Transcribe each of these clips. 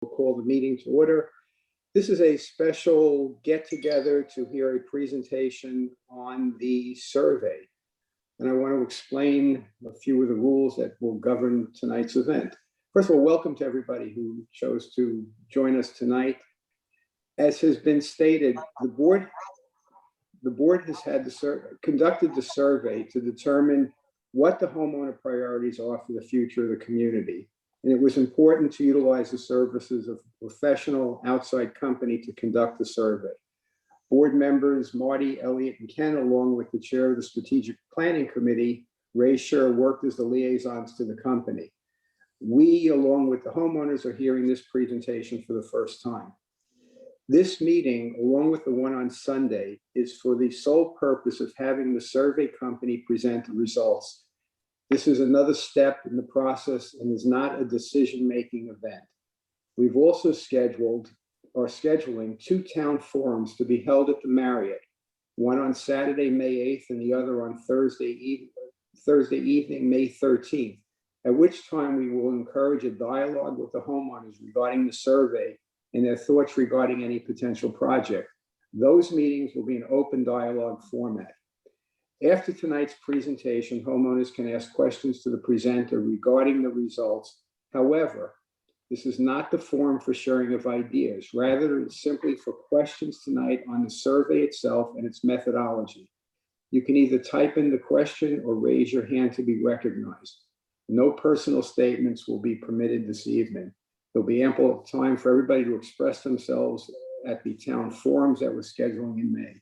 We'll call the meeting to order. This is a special get-together to hear a presentation on the survey. And I want to explain a few of the rules that will govern tonight's event. First of all, welcome to everybody who chose to join us tonight. As has been stated, the board has had conducted the survey to determine what the homeowner priorities are for the future of the community. And it was important to utilize the services of a professional outside company to conduct the survey. Board members Marty, Elliot, and Ken, along with the chair of the Strategic Planning Committee, Ray Scher, worked as the liaisons to the company. We, along with the homeowners, are hearing this presentation for the first time. This meeting, along with the one on Sunday, is for the sole purpose of having the survey company present the results. This is another step in the process and is not a decision-making event. We've also scheduling two town forums to be held at the Marriott, one on Saturday, May 8th, and the other on Thursday evening, May 13th, at which time we will encourage a dialogue with the homeowners regarding the survey and their thoughts regarding any potential project. Those meetings will be an open dialogue format. After tonight's presentation, homeowners can ask questions to the presenter regarding the results. However, this is not the forum for sharing of ideas. Rather, it's simply for questions tonight on the survey itself and its methodology. You can either type in the question or raise your hand to be recognized. No personal statements will be permitted this evening. There'll be ample time for everybody to express themselves at the town forums that we're scheduling in May.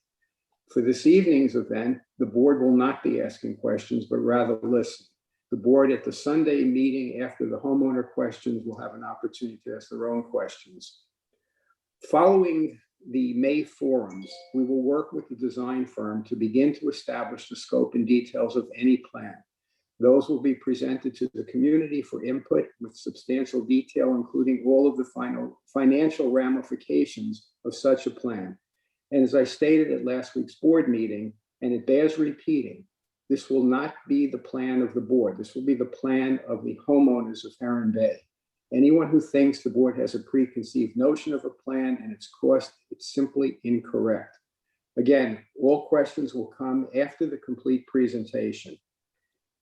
For this evening's event, the board will not be asking questions, but rather listen. The board at the Sunday meeting after the homeowner questions will have an opportunity to ask their own questions. Following the May forums, we will work with the design firm to begin to establish the scope and details of any plan. Those will be presented to the community for input with substantial detail, including all of the financial ramifications of such a plan. And as I stated at last week's board meeting, and it bears repeating, this will not be the plan of the board. This will be the plan of the homeowners of Heron Bay. Anyone who thinks the board has a preconceived notion of a plan and its cost, it's simply incorrect. Again, all questions will come after the complete presentation.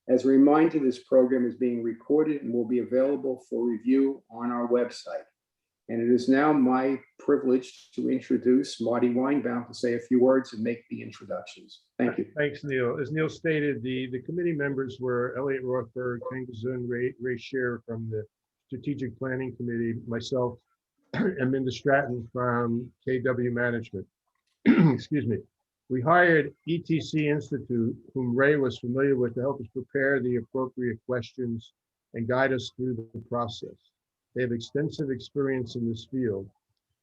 As a reminder, this program is being recorded and will be available for review on our website. And it is now my privilege to introduce Marty Weinbaum to say a few words and make the introductions. Thank you. Thanks, Neil. As Neil stated, the committee members were Elliot Rothberg, Ken Gazun, Ray Scher from the Strategic Planning Committee, myself, and Minda Stratton from KW Management. Excuse me. We hired ETC Institute, whom Ray was familiar with, to help us prepare the appropriate questions and guide us through the process. They have extensive experience in this field.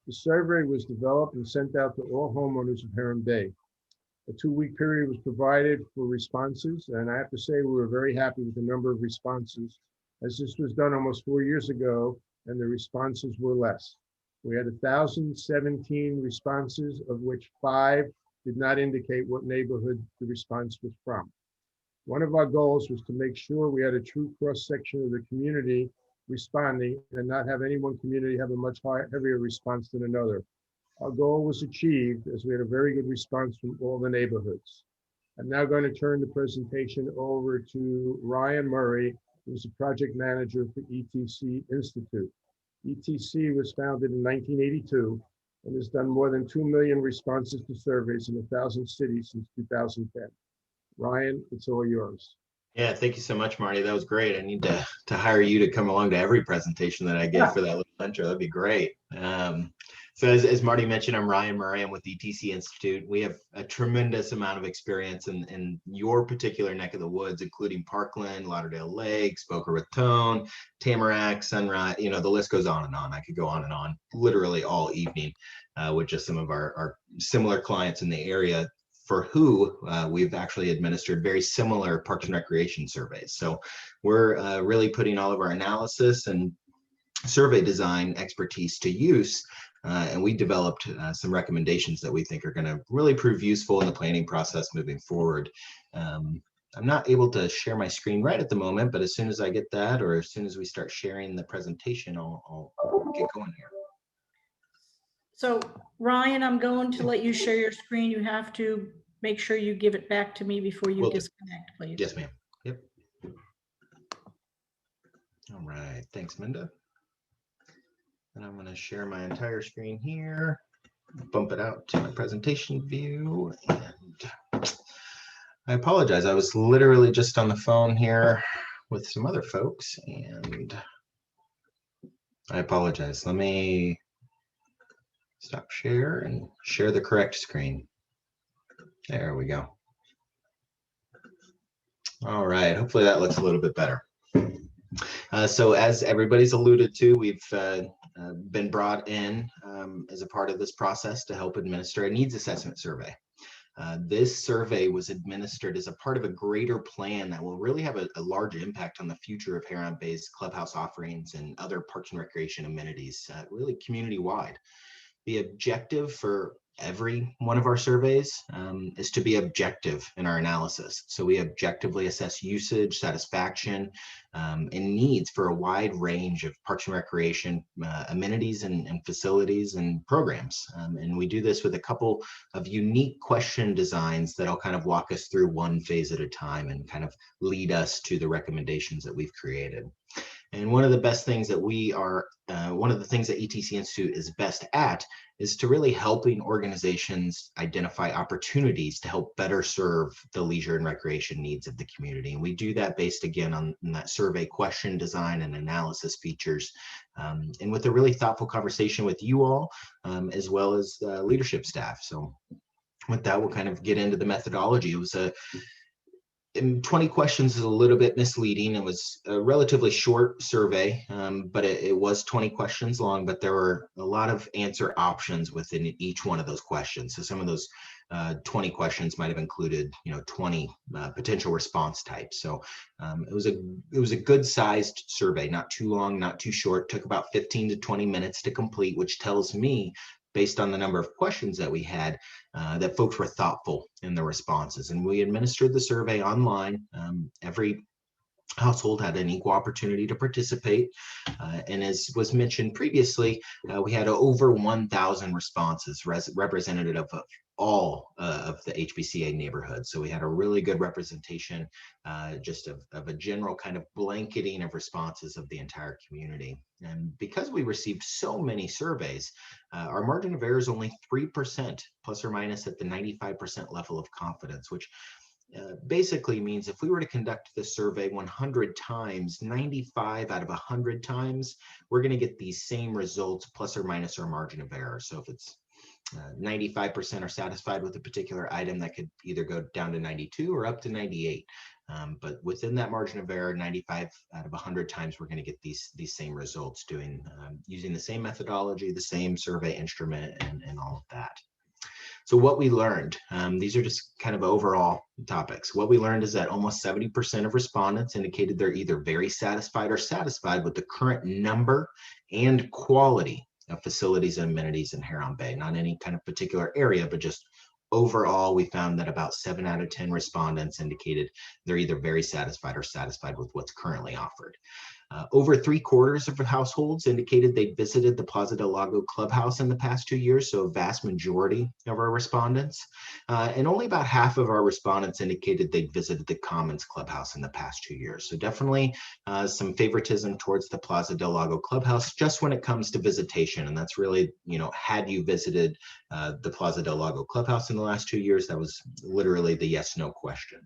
The survey was developed and sent out to all homeowners of Heron Bay. A 2-week period was provided for responses, and I have to say we were very happy with the number of responses, as this was done almost 4 years ago, and the responses were less. We had 1,017 responses, of which 5 did not indicate what neighborhood the response was from. One of our goals was to make sure we had a true cross-section of the community responding and not have any one community have a much heavier response than another. Our goal was achieved as we had a very good response from all the neighborhoods. I'm now going to turn the presentation over to Ryan Murray, who's the project manager for ETC Institute. ETC was founded in 1982 and has done more than 2 million responses to surveys in 1,000 cities since 2010. Ryan, it's all yours. Yeah, thank you so much, Marty. That was great. I need to hire you to come along to every presentation that I get for that little intro. That'd be great. So as Marty mentioned, I'm Ryan Murray. I'm with the ETC Institute. We have a tremendous amount of experience in your particular neck of the woods, including Parkland, Lauderdale Lakes, Boca Raton, Tamarack, Sunrise. You know, the list goes on and on. I could go on and on literally all evening with just some of our similar clients in the area, for who we've actually administered very similar Parks and Recreation surveys. So we're really putting all of our analysis and survey design expertise to use, and we developed some recommendations that we think are going to really prove useful in the planning process moving forward. I'm not able to share my screen right at the moment, but as soon as I get that, or as soon as we start sharing the presentation, I'll get going here. So Ryan, I'm going to let you share your screen. You have to make sure you give it back to me before you Will do. disconnect, please. Yes, ma'am. Yep. All right. Thanks, Minda. And I'm going to share my entire screen here, bump it out to my presentation view. And I apologize. I was literally just on the phone here with some other folks, and I apologize. Let me stop share and share the correct screen. There we go. All right. Hopefully that looks a little bit better. So as everybody's alluded to, we've been brought in as a part of this process to help administer a needs assessment survey. This survey was administered as a part of a greater plan that will really have a large impact on the future of Huron Bay's clubhouse offerings and other parks and recreation amenities, really community-wide. The objective for every one of our surveys is to be objective in our analysis. So we objectively assess usage, satisfaction, and needs for a wide range of parks and recreation amenities and facilities and programs. And we do this with a couple of unique question designs that'll kind of walk us through one phase at a time and kind of lead us to the recommendations that we've created. And one of the best things that one of the things that ETC Institute is best at is to really helping organizations identify opportunities to help better serve the leisure and recreation needs of the community. And we do that based, again, on that survey question design and analysis features, and with a really thoughtful conversation with you all, as well as leadership staff. So with that, we'll kind of get into the methodology. It was 20 questions is a little bit misleading. It was a relatively short survey, but it was 20 questions long, but there were a lot of answer options within each one of those questions. So some of those 20 questions might have included, 20 potential response types. So it was a good sized survey, not too long, not too short, took about 15 to 20 minutes to complete, which tells me, based on the number of questions that we had, that folks were thoughtful in the responses. And we administered the survey online. Every household had an equal opportunity to participate. And as was mentioned previously, we had over 1,000 responses representative of all of the HBCA neighborhoods. So we had a really good representation just of a general kind of blanketing of responses of the entire community. And because we received so many surveys, our margin of error is only 3%, plus or minus at the 95% level of confidence, which basically means if we were to conduct this survey 100 times, 95 out of 100 times, we're going to get these same results plus or minus our margin of error. So if it's 95% are satisfied with a particular item, that could either go down to 92 or up to 98. But within that margin of error, 95 out of 100 times, we're going to get these same results using the same methodology, the same survey instrument, and all of that. So what we learned, these are just kind of overall topics. What we learned is that almost 70% of respondents indicated they're either very satisfied or satisfied with the current number and quality of facilities and amenities in Huron Bay, not any kind of particular area, but just overall. We found that about 7 out of 10 respondents indicated they're either very satisfied or satisfied with what's currently offered. Over 3/4 of households indicated they visited the Plaza del Lago Clubhouse in the past 2 years, so a vast majority of our respondents. And only about half of our respondents indicated they'd visited the Commons Clubhouse in the past 2 years. So definitely some favoritism towards the Plaza del Lago Clubhouse just when it comes to visitation. And that's really, had you visited the Plaza del Lago Clubhouse in the last 2 years, that was literally the yes/no question.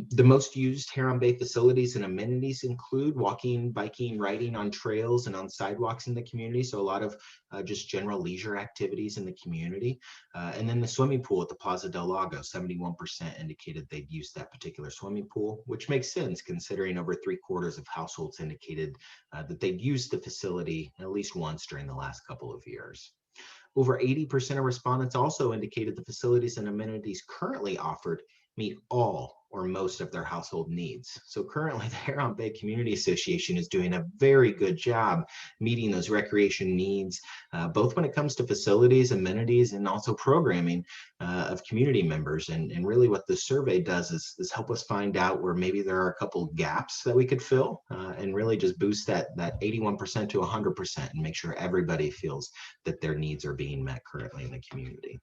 The most used Huron Bay facilities and amenities include walking, biking, riding on trails and on sidewalks in the community. So a lot of just general leisure activities in the community. And then the swimming pool at the Plaza del Lago, 71% indicated they'd use that particular swimming pool, which makes sense considering over 3/4 of households indicated that they'd used the facility at least once during the last couple of years. Over 80% of respondents also indicated the facilities and amenities currently offered meet all or most of their household needs. So currently, the Huron Bay Community Association is doing a very good job meeting those recreation needs, both when it comes to facilities, amenities, and also programming of community members. And really what the survey does is help us find out where maybe there are a couple of gaps that we could fill, and really just boost that 81% to 100% and make sure everybody feels that their needs are being met currently in the community.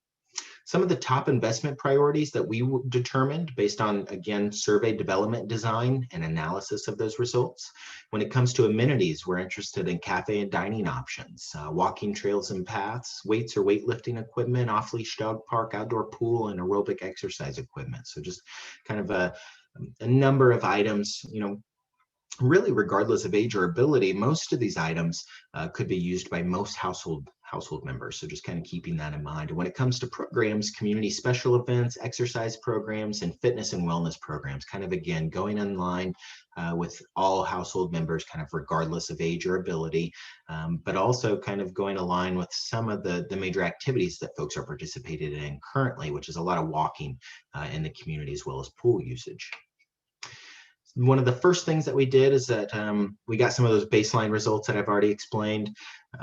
Some of the top investment priorities that we determined based on, again, survey development design and analysis of those results. When it comes to amenities, we're interested in cafe and dining options, walking trails and paths, weights or weightlifting equipment, off-leash dog park, outdoor pool, and aerobic exercise equipment. So just kind of a number of items, really regardless of age or ability. Most of these items could be used by most household members. So just kind of keeping that in mind. And when it comes to programs, community special events, exercise programs, and fitness and wellness programs, kind of again, going in line with all household members, kind of regardless of age or ability, but also kind of going in line with some of the major activities that folks are participating in currently, which is a lot of walking in the community as well as pool usage. One of the first things that we did is that we got some of those baseline results that I've already explained.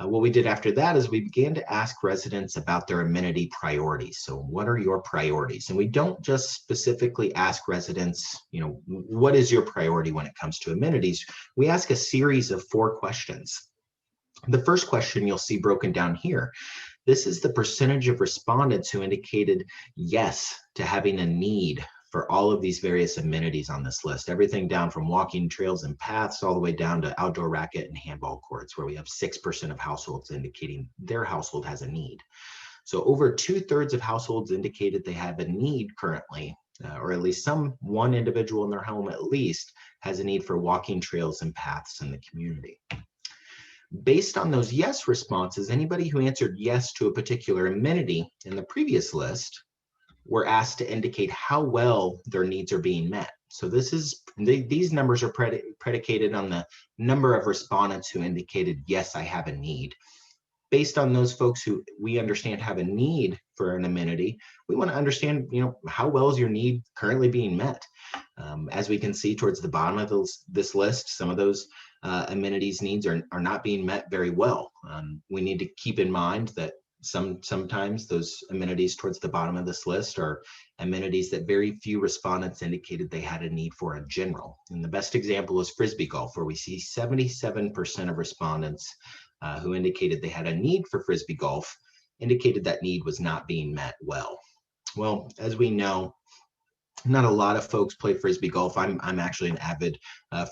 What we did after that is we began to ask residents about their amenity priorities. So what are your priorities? And we don't just specifically ask residents, what is your priority when it comes to amenities? We ask a series of 4 questions. The first question you'll see broken down here. This is the percentage of respondents who indicated yes to having a need for all of these various amenities on this list, everything down from walking trails and paths all the way down to outdoor racket and handball courts, where we have 6% of households indicating their household has a need. So over 2/3 of households indicated they have a need currently, or at least one individual in their home at least has a need for walking trails and paths in the community. Based on those yes responses, anybody who answered yes to a particular amenity in the previous list were asked to indicate how well their needs are being met. So these numbers are predicated on the number of respondents who indicated, yes, I have a need. Based on those folks who we understand have a need for an amenity, we want to understand, how well is your need currently being met? As we can see towards the bottom of this list, some of those amenities needs are not being met very well. We need to keep in mind that sometimes those amenities towards the bottom of this list are amenities that very few respondents indicated they had a need for in general. And the best example is Frisbee golf, where we see 77% of respondents who indicated they had a need for Frisbee golf indicated that need was not being met well. Well, as we know, not a lot of folks play Frisbee golf. I'm actually an avid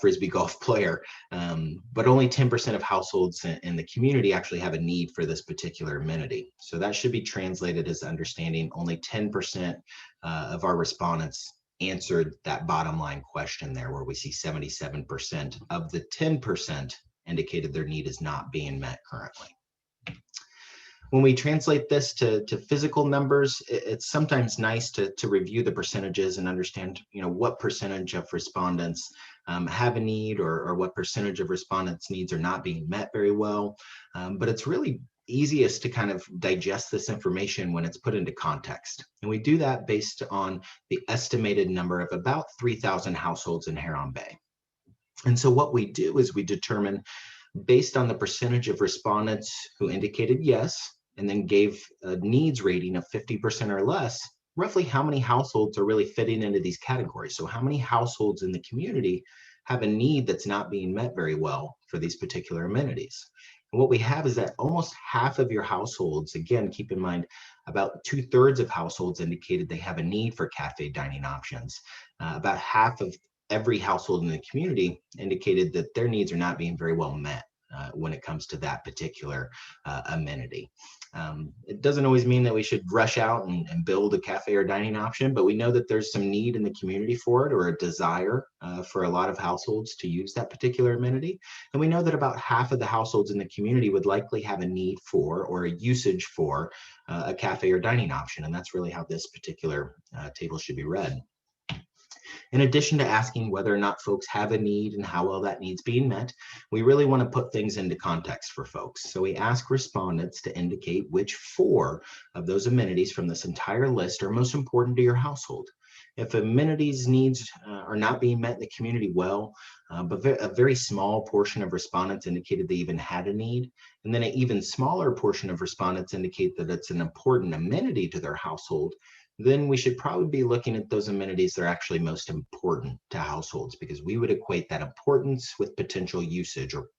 Frisbee golf player, but only 10% of households in the community actually have a need for this particular amenity. So that should be translated as understanding only 10% of our respondents answered that bottom line question there, where we see 77% of the 10% indicated their need is not being met currently. When we translate this to physical numbers, it's sometimes nice to review the percentages and understand, what percentage of respondents have a need, or what percentage of respondents' needs are not being met very well. But it's really easiest to kind of digest this information when it's put into context. And we do that based on the estimated number of about 3,000 households in Huron Bay. And so what we do is we determine, based on the percentage of respondents who indicated yes, and then gave a needs rating of 50% or less, roughly how many households are really fitting into these categories. So how many households in the community have a need that's not being met very well for these particular amenities? And what we have is that almost half of your households, again, keep in mind, about 2/3 of households indicated they have a need for cafe dining options. About half of every household in the community indicated that their needs are not being very well met when it comes to that particular amenity. It doesn't always mean that we should rush out and build a cafe or dining option, but we know that there's some need in the community for it, or a desire for a lot of households to use that particular amenity. And we know that about half of the households in the community would likely have a need for, or a usage for, a cafe or dining option. And that's really how this particular table should be read. In addition to asking whether or not folks have a need and how well that need's being met, we really want to put things into context for folks. So we ask respondents to indicate which 4 of those amenities from this entire list are most important to your household. If amenities needs are not being met in the community well, but a very small portion of respondents indicated they even had a need, and then an even smaller portion of respondents indicate that it's an important amenity to their household, then we should probably be looking at those amenities that are actually most important to households, because we would equate that importance with potential usage or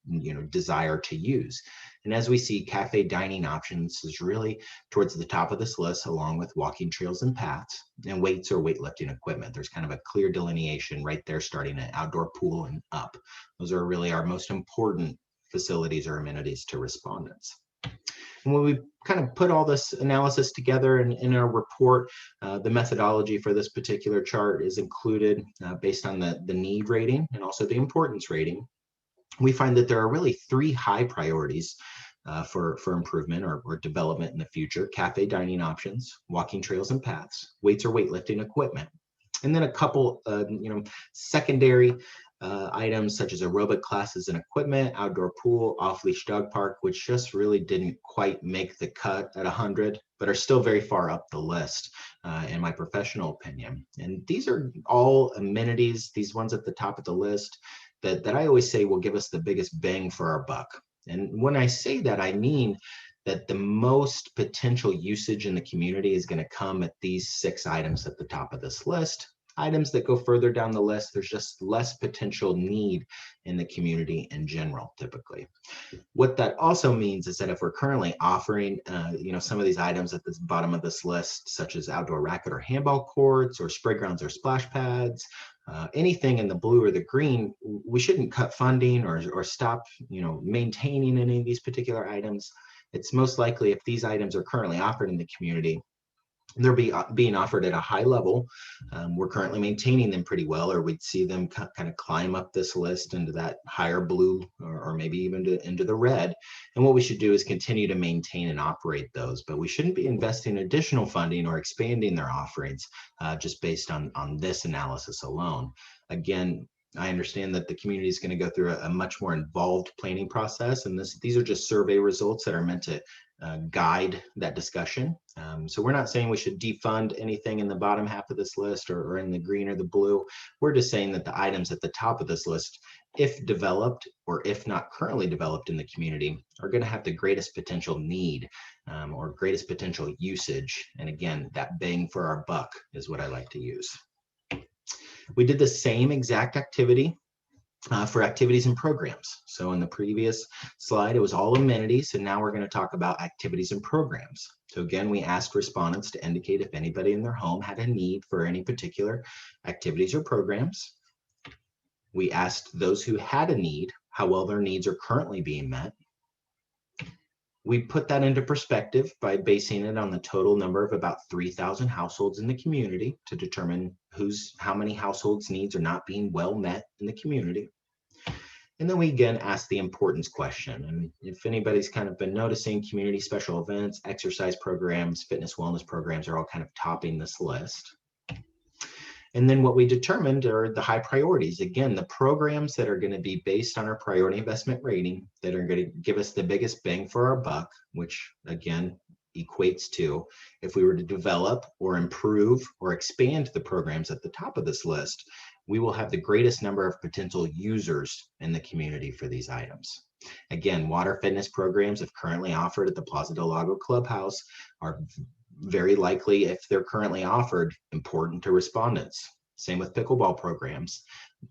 desire to use. And as we see, cafe dining options is really towards the top of this list, along with walking trails and paths, and weights or weightlifting equipment. There's kind of a clear delineation right there, starting at outdoor pool and up. Those are really our most important facilities or amenities to respondents. And when we kind of put all this analysis together in our report, the methodology for this particular chart is included based on the need rating and also the importance rating. We find that there are really 3 high priorities for improvement or development in the future: cafe dining options, walking trails and paths, weights or weightlifting equipment. And then a couple secondary items such as aerobic classes and equipment, outdoor pool, off-leash dog park, which just really didn't quite make the cut at 100, but are still very far up the list, in my professional opinion. And these are all amenities, these ones at the top of the list, that I always say will give us the biggest bang for our buck. And when I say that, I mean that the most potential usage in the community is going to come at these 6 items at the top of this list. Items that go further down the list, there's just less potential need in the community in general, typically. What that also means is that if we're currently offering, some of these items at the bottom of this list, such as outdoor racket or handball courts or spray grounds or splash pads, anything in the blue or the green, we shouldn't cut funding or stop, maintaining any of these particular items. It's most likely, if these items are currently offered in the community, they're being offered at a high level. We're currently maintaining them pretty well, or we'd see them kind of climb up this list into that higher blue, or maybe even into the red. And what we should do is continue to maintain and operate those, but we shouldn't be investing additional funding or expanding their offerings just based on this analysis alone. Again, I understand that the community is going to go through a much more involved planning process, and these are just survey results that are meant to guide that discussion. So we're not saying we should defund anything in the bottom half of this list or in the green or the blue. We're just saying that the items at the top of this list, if developed or if not currently developed in the community, are going to have the greatest potential need or greatest potential usage. And again, that bang for our buck is what I like to use. We did the same exact activity for activities and programs. So in the previous slide, it was all amenities, and now we're going to talk about activities and programs. So again, we asked respondents to indicate if anybody in their home had a need for any particular activities or programs. We asked those who had a need how well their needs are currently being met. We put that into perspective by basing it on the total number of about 3,000 households in the community to determine how many households' needs are not being well met in the community. And then we again ask the importance question. And if anybody's kind of been noticing, community special events, exercise programs, fitness wellness programs are all kind of topping this list. And then what we determined are the high priorities. Again, the programs that are going to be based on our priority investment rating that are going to give us the biggest bang for our buck, which again equates to if we were to develop or improve or expand the programs at the top of this list, we will have the greatest number of potential users in the community for these items. Again, water fitness programs, if currently offered at the Plaza del Lago Clubhouse, are very likely, if they're currently offered, important to respondents. Same with pickleball programs.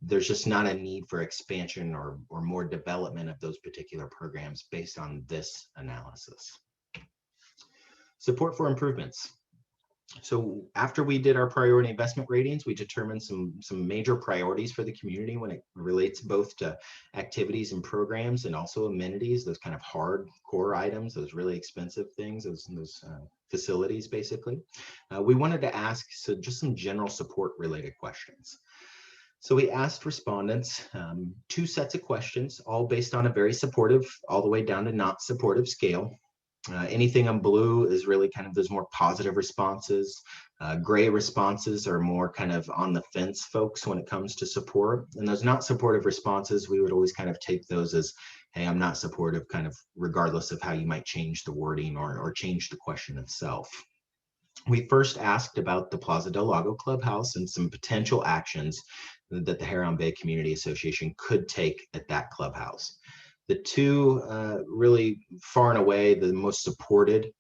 There's just not a need for expansion or more development of those particular programs based on this analysis. Support for improvements. So after we did our priority investment ratings, we determined some major priorities for the community when it relates both to activities and programs and also amenities, those kind of hard core items, those really expensive things, those facilities basically. We wanted to ask just some general support related questions. So we asked respondents 2 sets of questions, all based on a very supportive, all the way down to not supportive scale. Anything on blue is really kind of those more positive responses. Gray responses are more kind of on the fence folks when it comes to support. And those not supportive responses, we would always kind of take those as, hey, I'm not supportive, kind of regardless of how you might change the wording or change the question itself. We first asked about the Plaza del Lago Clubhouse and some potential actions that the Heron Bay Community Association could take at that clubhouse. The two really far and away the most supported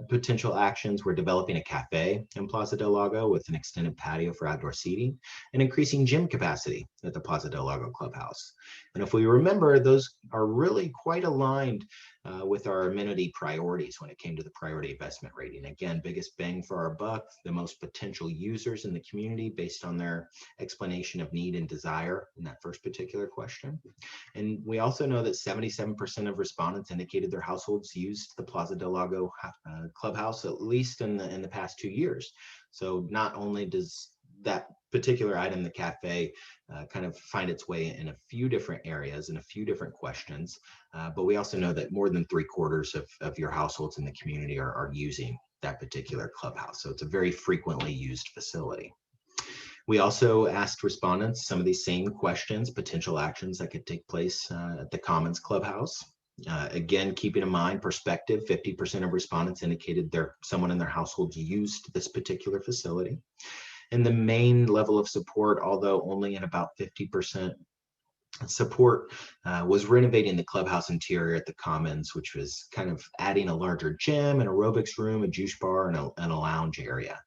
potential actions were developing a cafe in Plaza del Lago with an extended patio for outdoor seating and increasing gym capacity at the Plaza del Lago Clubhouse. And if we remember, those are really quite aligned with our amenity priorities when it came to the priority investment rating. Again, biggest bang for our buck, the most potential users in the community based on their explanation of need and desire in that first particular question. And we also know that 77% of respondents indicated their households used the Plaza del Lago Clubhouse at least in the past 2 years. So not only does that particular item, the cafe, kind of find its way in a few different areas and a few different questions, but we also know that more than 3/4 of your households in the community are using that particular clubhouse. So it's a very frequently used facility. We also asked respondents some of these same questions, potential actions that could take place at the Commons Clubhouse. Again, keeping in mind perspective, 50% of respondents indicated someone in their household used this particular facility. And the main level of support, although only in about 50% support, was renovating the clubhouse interior at the Commons, which was kind of adding a larger gym, an aerobics room, a juice bar, and a lounge area.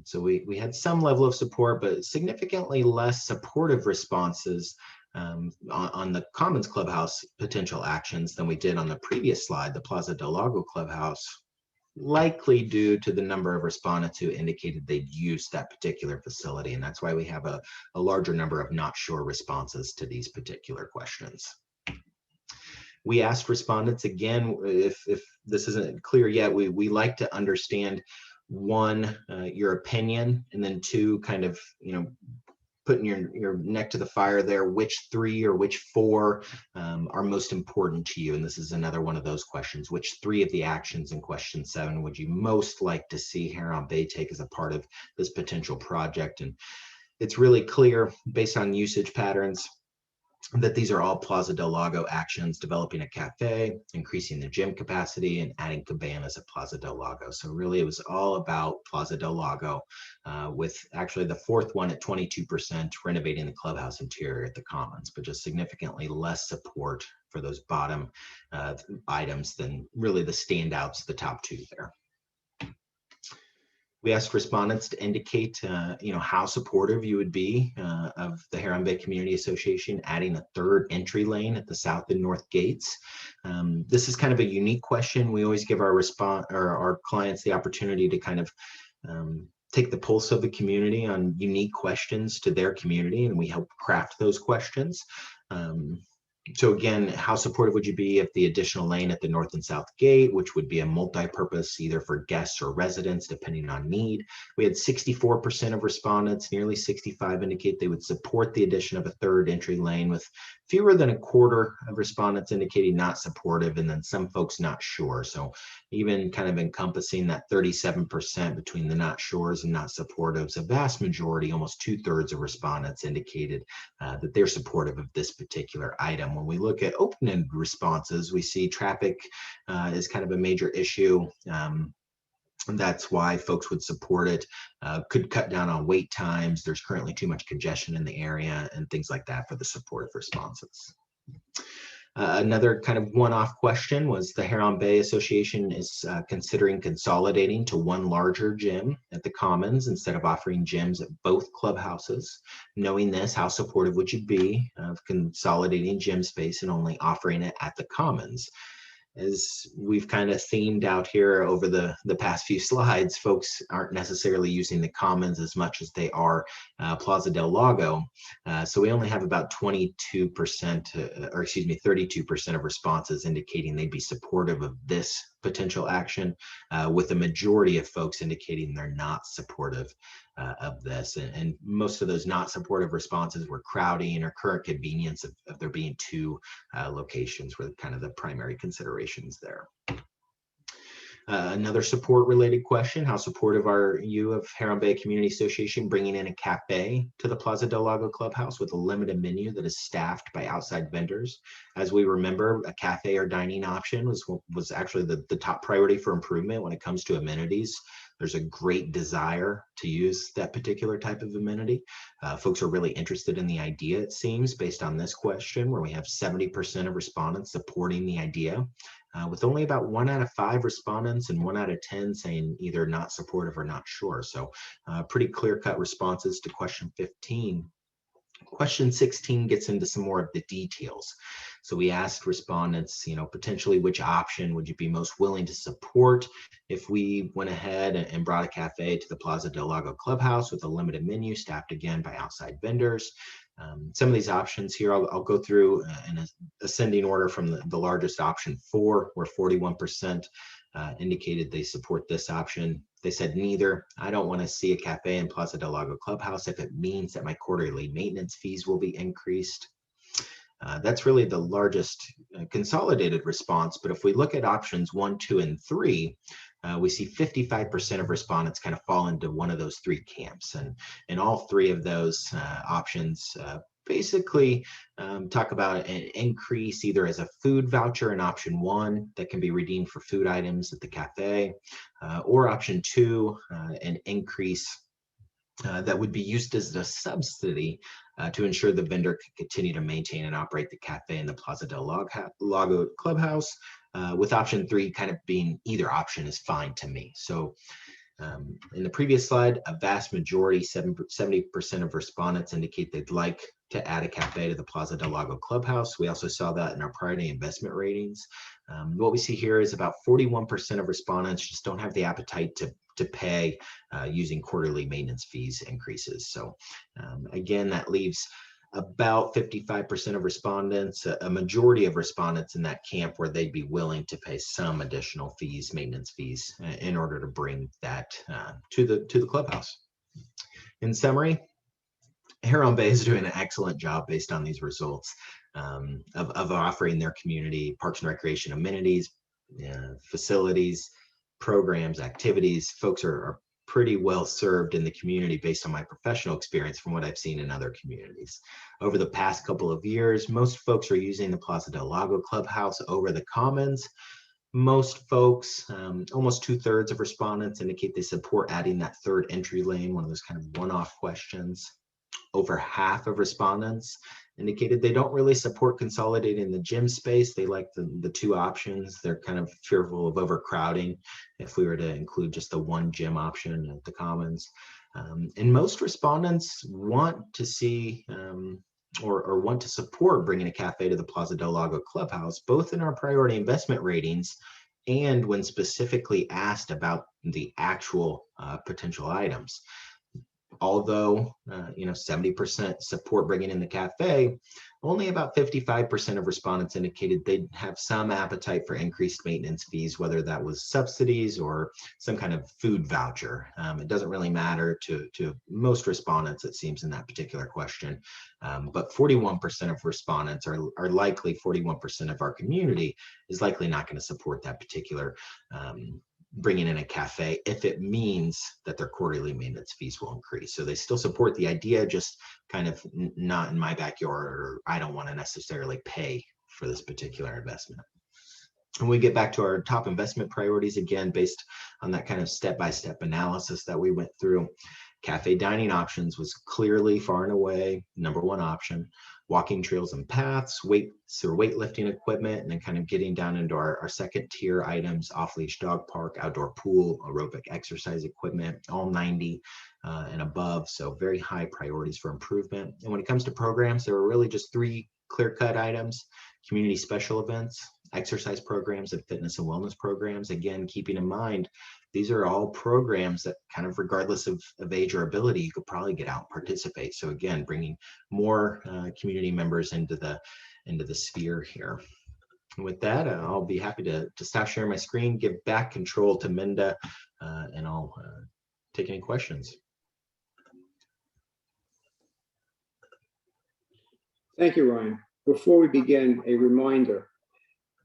So we had some level of support, but significantly less supportive responses on the Commons Clubhouse potential actions than we did on the previous slide, the Plaza del Lago Clubhouse, likely due to the number of respondents who indicated they'd used that particular facility. And that's why we have a larger number of not sure responses to these particular questions. We asked respondents again, if this isn't clear yet, we like to understand, one, your opinion, and then two, kind of, putting your neck to the fire there, which 3 or which 4 are most important to you? And this is another one of those questions. Which 3 of the actions in question 7 would you most like to see Heron Bay take as a part of this potential project? And it's really clear based on usage patterns that these are all Plaza del Lago actions: developing a cafe, increasing the gym capacity, and adding cabanas at Plaza del Lago. So really it was all about Plaza del Lago, with actually the 4th one at 22%, renovating the clubhouse interior at the Commons, but just significantly less support for those bottom items than really the standouts, the top 2 there. We asked respondents to indicate, how supportive you would be of the Heron Bay Community Association adding a 3rd entry lane at the south and north gates. This is kind of a unique question. We always give our clients the opportunity to kind of take the pulse of the community on unique questions to their community, and we help craft those questions. So again, how supportive would you be if the additional lane at the north and south gate, which would be a multi-purpose either for guests or residents, depending on need? We had 64% of respondents, nearly 65, indicate they would support the addition of a 3rd entry lane, with fewer than a quarter of respondents indicating not supportive, and then some folks not sure. So even kind of encompassing that 37% between the not sures and not supportives, a vast majority, almost 2/3 of respondents indicated that they're supportive of this particular item. When we look at open-ended responses, we see traffic is kind of a major issue. That's why folks would support it. Could cut down on wait times. There's currently too much congestion in the area and things like that for the supportive responses. Another kind of one-off question was the Heron Bay Association is considering consolidating to one larger gym at the Commons instead of offering gyms at both clubhouses. Knowing this, how supportive would you be of consolidating gym space and only offering it at the Commons? As we've kind of themed out here over the past few slides, folks aren't necessarily using the Commons as much as they are Plaza del Lago. So we only have about 32% of responses indicating they'd be supportive of this potential action, with the majority of folks indicating they're not supportive of this. And most of those not supportive responses were crowding or current convenience of there being 2 locations were kind of the primary considerations there. Another support related question: how supportive are you of Heron Bay Community Association bringing in a cafe to the Plaza del Lago Clubhouse with a limited menu that is staffed by outside vendors? As we remember, a cafe or dining option was actually the top priority for improvement when it comes to amenities there's a great desire to use that particular type of amenity. Folks are really interested in the idea, it seems, based on this question, where we have 70% of respondents supporting the idea, with only about 1 out of 5 respondents and 1 out of 10 saying either not supportive or not sure. So pretty clear-cut responses to question 15. Question 16 gets into some more of the details. So we asked respondents, potentially which option would you be most willing to support if we went ahead and brought a cafe to the Plaza del Lago Clubhouse with a limited menu staffed again by outside vendors. Some of these options here, I'll go through in a ascending order from the largest option 4, where 41% indicated they support this option. They said neither. I don't want to see a cafe in Plaza del Lago Clubhouse if it means that my quarterly maintenance fees will be increased. That's really the largest consolidated response. But if we look at options 1, 2, and 3, we see 55% of respondents kind of fall into one of those 3 camps. And in all 3 of those options, basically talk about an increase either as a food voucher in option 1 that can be redeemed for food items at the cafe, or option 2, an increase that would be used as a subsidy to ensure the vendor can continue to maintain and operate the cafe in the Plaza del Lago Clubhouse, with option 3 kind of being either option is fine to me. So in the previous slide, a vast majority, 70% of respondents indicate they'd like to add a cafe to the Plaza del Lago Clubhouse. We also saw that in our priority investment ratings. What we see here is about 41% of respondents just don't have the appetite to pay using quarterly maintenance fees increases. So again, that leaves about 55% of respondents, a majority of respondents in that camp where they'd be willing to pay some additional fees, maintenance fees, in order to bring that to the clubhouse. In summary, Huron Bay is doing an excellent job based on these results of offering their community parks and recreation amenities, facilities, programs, activities. Folks are pretty well served in the community based on my professional experience from what I've seen in other communities. Over the past couple of years, most folks are using the Plaza del Lago Clubhouse over the Commons. Most folks, almost 2/3 of respondents indicate they support adding that 3rd entry lane, one of those kind of one-off questions. Over half of respondents indicated they don't really support consolidating the gym space. They like the 2 options. They're kind of fearful of overcrowding if we were to include just the 1 gym option at the Commons. And most respondents want to see or want to support bringing a cafe to the Plaza del Lago Clubhouse, both in our priority investment ratings and when specifically asked about the actual potential items. Although 70% support bringing in the cafe, only about 55% of respondents indicated they'd have some appetite for increased maintenance fees, whether that was subsidies or some kind of food voucher. It doesn't really matter to most respondents, it seems, in that particular question. But 41% of respondents are likely, 41% of our community is likely not going to support that particular bringing in a cafe if it means that their quarterly maintenance fees will increase. So they still support the idea, just kind of not in my backyard, or I don't want to necessarily pay for this particular investment. When we get back to our top investment priorities, again, based on that kind of step-by-step analysis that we went through, cafe dining options was clearly far and away #1 option. Walking trails and paths, weights or weightlifting equipment, and then kind of getting down into our 2nd tier items, off-leash dog park, outdoor pool, aerobic exercise equipment, all 90 and above. So very high priorities for improvement. And when it comes to programs, there were really just 3 clear-cut items: community special events, exercise programs, and fitness and wellness programs. Again, keeping in mind, these are all programs that kind of regardless of age or ability, you could probably get out and participate. So again, bringing more community members into the sphere here. And with that, I'll be happy to stop sharing my screen, give back control to Minda, and I'll take any questions. Thank you, Ryan. Before we begin, a reminder.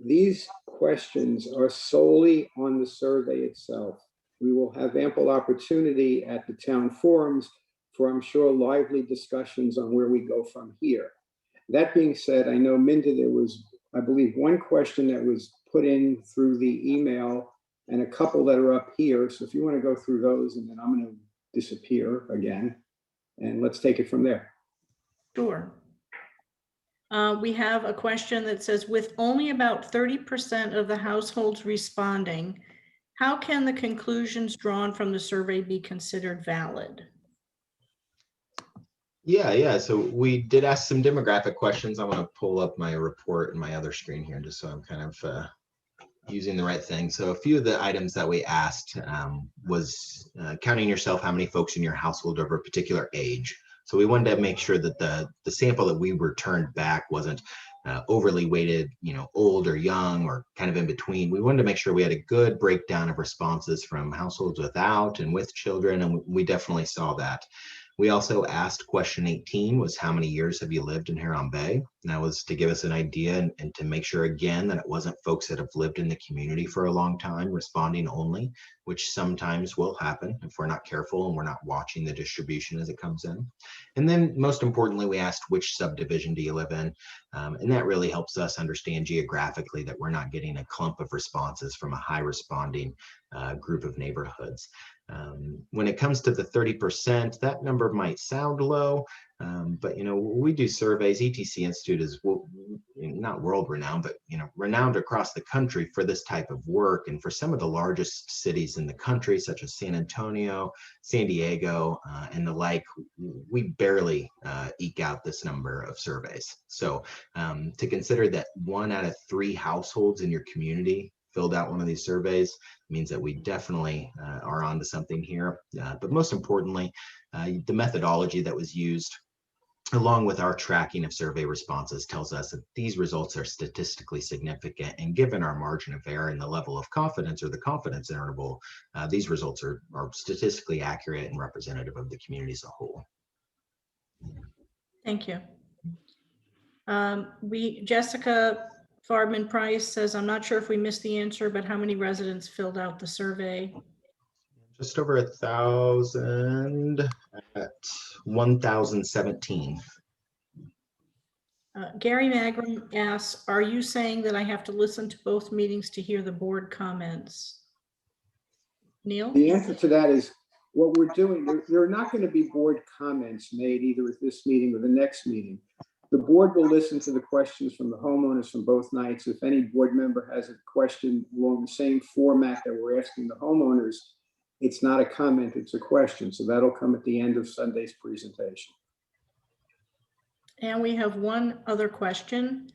These questions are solely on the survey itself. We will have ample opportunity at the town forums for, I'm sure, lively discussions on where we go from here. That being said, I know, Minda, there was, I believe, 1 question that was put in through the email and a couple that are up here. So if you want to go through those, and then I'm going to disappear again, and let's take it from there. Sure. We have a question that says, with only about 30% of the households responding, how can the conclusions drawn from the survey be considered valid? Yeah. So we did ask some demographic questions. I want to pull up my report in my other screen here, just so I'm kind of using the right thing. So a few of the items that we asked was counting yourself, how many folks in your household over a particular age. So we wanted to make sure that the sample that we returned back wasn't overly weighted, old or young or kind of in between. We wanted to make sure we had a good breakdown of responses from households without and with children, and we definitely saw that. We also asked question 18 was, how many years have you lived in Huron Bay? And that was to give us an idea and to make sure, again, that it wasn't folks that have lived in the community for a long time responding only, which sometimes will happen if we're not careful and we're not watching the distribution as it comes in. And then most importantly, we asked, which subdivision do you live in? And that really helps us understand geographically that we're not getting a clump of responses from a high responding group of neighborhoods. When it comes to the 30%, that number might sound low, but we do surveys. ETC Institute is not world renowned, but renowned across the country for this type of work. And for some of the largest cities in the country, such as San Antonio, San Diego, and the like, we barely eke out this number of surveys. So to consider that 1 out of 3 households in your community filled out one of these surveys means that we definitely are onto something here. But most importantly, the methodology that was used, along with our tracking of survey responses, tells us that these results are statistically significant. And given our margin of error and the level of confidence, or the confidence interval, these results are statistically accurate and representative of the community as a whole. Thank you. Jessica Farbman Price says, I'm not sure if we missed the answer, but how many residents filled out the survey? Just over 1,000 at 1,017. Gary Magrum asks, are you saying that I have to listen to both meetings to hear the board comments? Neil? The answer to that is, what we're doing, there are not going to be board comments made either at this meeting or the next meeting. The board will listen to the questions from the homeowners from both nights. If any board member has a question along the same format that we're asking the homeowners, it's not a comment, it's a question. So that'll come at the end of Sunday's presentation. And we have one other question.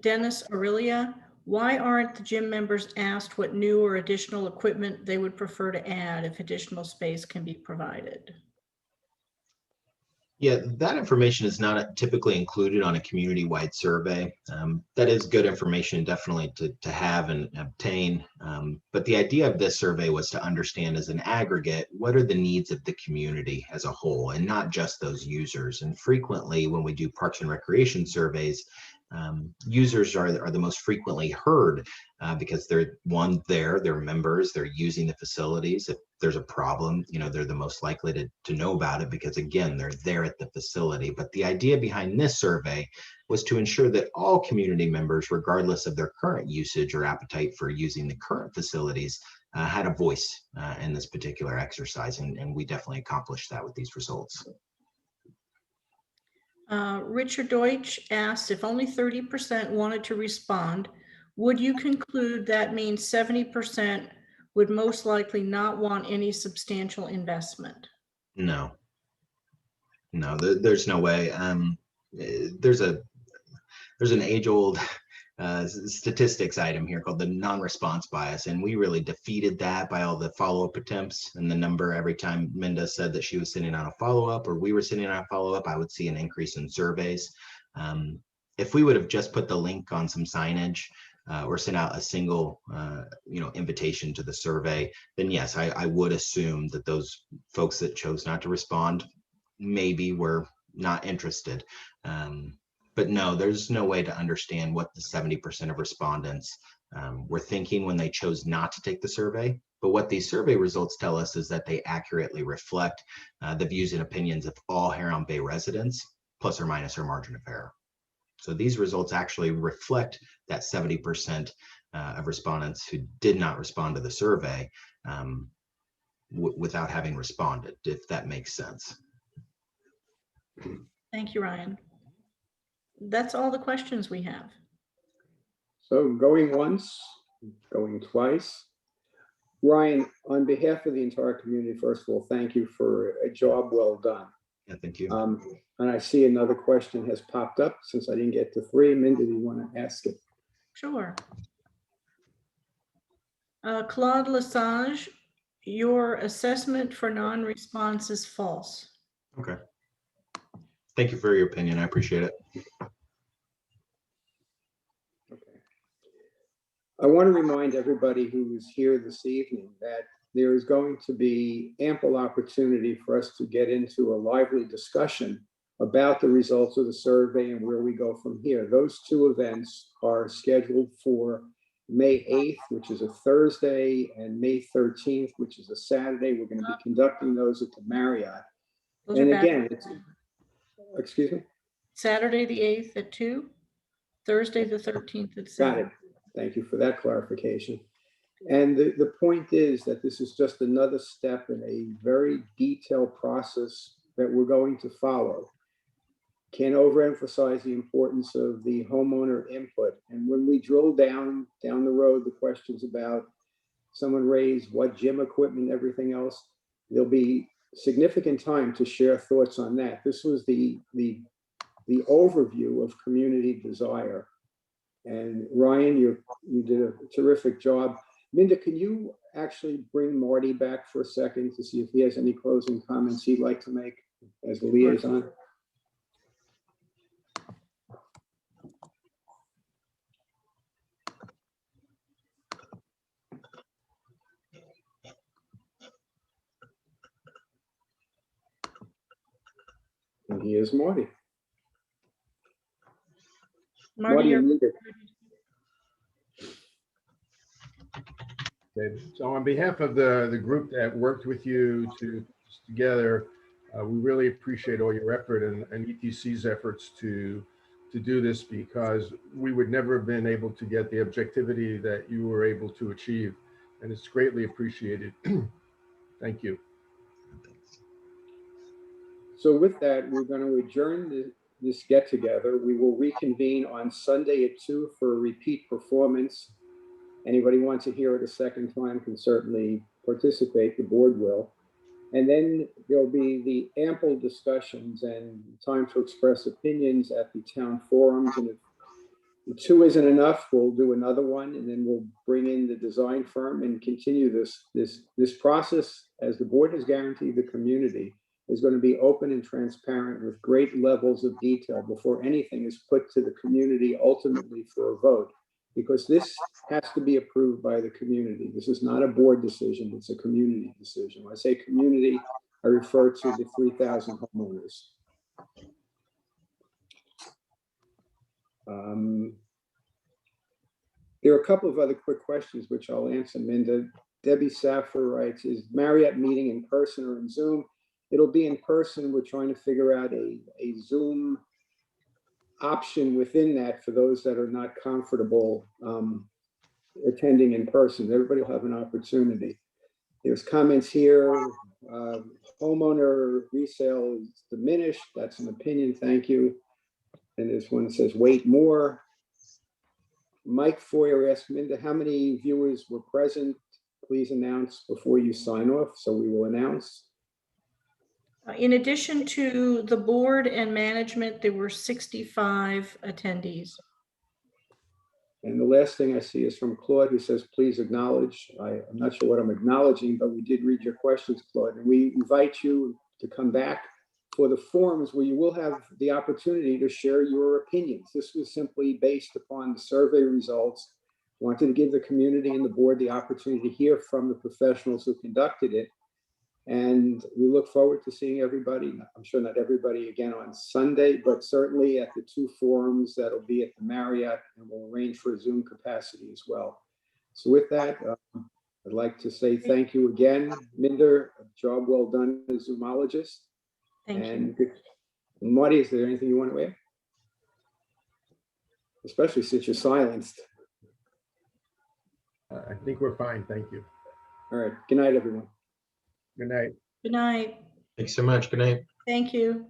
Dennis Aurelia, why aren't the gym members asked what new or additional equipment they would prefer to add if additional space can be provided? Yeah, that information is not typically included on a community-wide survey. That is good information definitely to have and obtain. But the idea of this survey was to understand as an aggregate, what are the needs of the community as a whole, and not just those users. And frequently when we do Parks and Recreation surveys, users are the most frequently heard because they're they're members, they're using the facilities. If there's a problem, they're the most likely to know about it because, again, they're there at the facility. But the idea behind this survey was to ensure that all community members, regardless of their current usage or appetite for using the current facilities, had a voice in this particular exercise. And we definitely accomplished that with these results. Richard Deutsch asked, if only 30% wanted to respond, would you conclude that means 70% would most likely not want any substantial investment? No, there's no way. There's an age-old statistics item here called the non-response bias, and we really defeated that by all the follow-up attempts and the number. Every time Minda said that she was sending out a follow-up or we were sending out a follow-up, I would see an increase in surveys. If we would have just put the link on some signage or sent out a single invitation to the survey, then yes, I would assume that those folks that chose not to respond maybe were not interested. But no, there's no way to understand what the 70% of respondents were thinking when they chose not to take the survey. But what these survey results tell us is that they accurately reflect the views and opinions of all Huron Bay residents, plus or minus our margin of error. So these results actually reflect that 70% of respondents who did not respond to the survey without having responded, if that makes sense. Thank you, Ryan. That's all the questions we have. So going once, going twice. Ryan, on behalf of the entire community, first of all, thank you for a job well done. Yeah, thank you. And I see another question has popped up since I didn't get to 3. Minda, do you want to ask it? Sure. Claude Lesage, your assessment for non-response is false. Okay. Thank you for your opinion. I appreciate it. Okay. I want to remind everybody who is here this evening that there is going to be ample opportunity for us to get into a lively discussion about the results of the survey and where we go from here. Those 2 events are scheduled for May 8th, which is a Thursday, and May 13th, which is a Saturday. We're going to be conducting those at the Marriott. Those And are back- again, excuse me? Saturday, the 8th at 2, Thursday, the 13th at Got 7. it. Thank you for that clarification. And the point is that this is just another step in a very detailed process that we're going to follow. Can't overemphasize the importance of the homeowner input. And when we drill down the road, the questions about someone raised what gym equipment, everything else, there'll be significant time to share thoughts on that. This was the overview of community desire. And Ryan, you did a terrific job. Minda, can you actually bring Marty back for a second to see if he has any closing comments he'd like to make as the liaison? And he is Marty. Marty, you're muted. Okay, so on behalf of the group that worked with you to put this together, we really appreciate all your effort and ETC's efforts to do this, because we would never have been able to get the objectivity that you were able to achieve, and it's greatly appreciated. Thank you. So with that, we're going to adjourn this get together. We will reconvene on Sunday at 2 for a repeat performance. Anybody wants to hear it a second time can certainly participate. The board will. And then there'll be the ample discussions and time to express opinions at the town forums. And if the 2 isn't enough, we'll do another one, and then we'll bring in the design firm and continue this process. As the board has guaranteed the community is going to be open and transparent with great levels of detail before anything is put to the community ultimately for a vote, because this has to be approved by the community. This is not a board decision, it's a community decision. When I say community, I refer to the 3,000 homeowners. There are a couple of other quick questions which I'll answer, Minda. Debbie Saffer writes, is Marriott meeting in person or in Zoom? It'll be in person. We're trying to figure out a Zoom option within that for those that are not comfortable attending in person. Everybody will have an opportunity. There's comments here. Homeowner resale is diminished. That's an opinion. Thank you. And this one says, wait more. Mike Foyer asked Minda, how many viewers were present? Please announce before you sign off. So we will announce. In addition to the board and management, there were 65 attendees. And the last thing I see is from Claude, who says, please acknowledge. I'm not sure what I'm acknowledging, but we did read your questions, Claude. And we invite you to come back for the forums where you will have the opportunity to share your opinions. This was simply based upon the survey results. Wanted to give the community and the board the opportunity to hear from the professionals who conducted it. And we look forward to seeing everybody. I'm sure not everybody again on Sunday, but certainly at the 2 forums that'll be at the Marriott, and we'll arrange for a Zoom capacity as well. So with that, I'd like to say thank you again, Minda. Job well done as a zoomologist. Thank you. And Marty, is there anything you want to add? Especially since you're silenced. I think we're fine. Thank you. All right. Good night, everyone. Good night. Good night. Thanks so much. Good night. Thank you.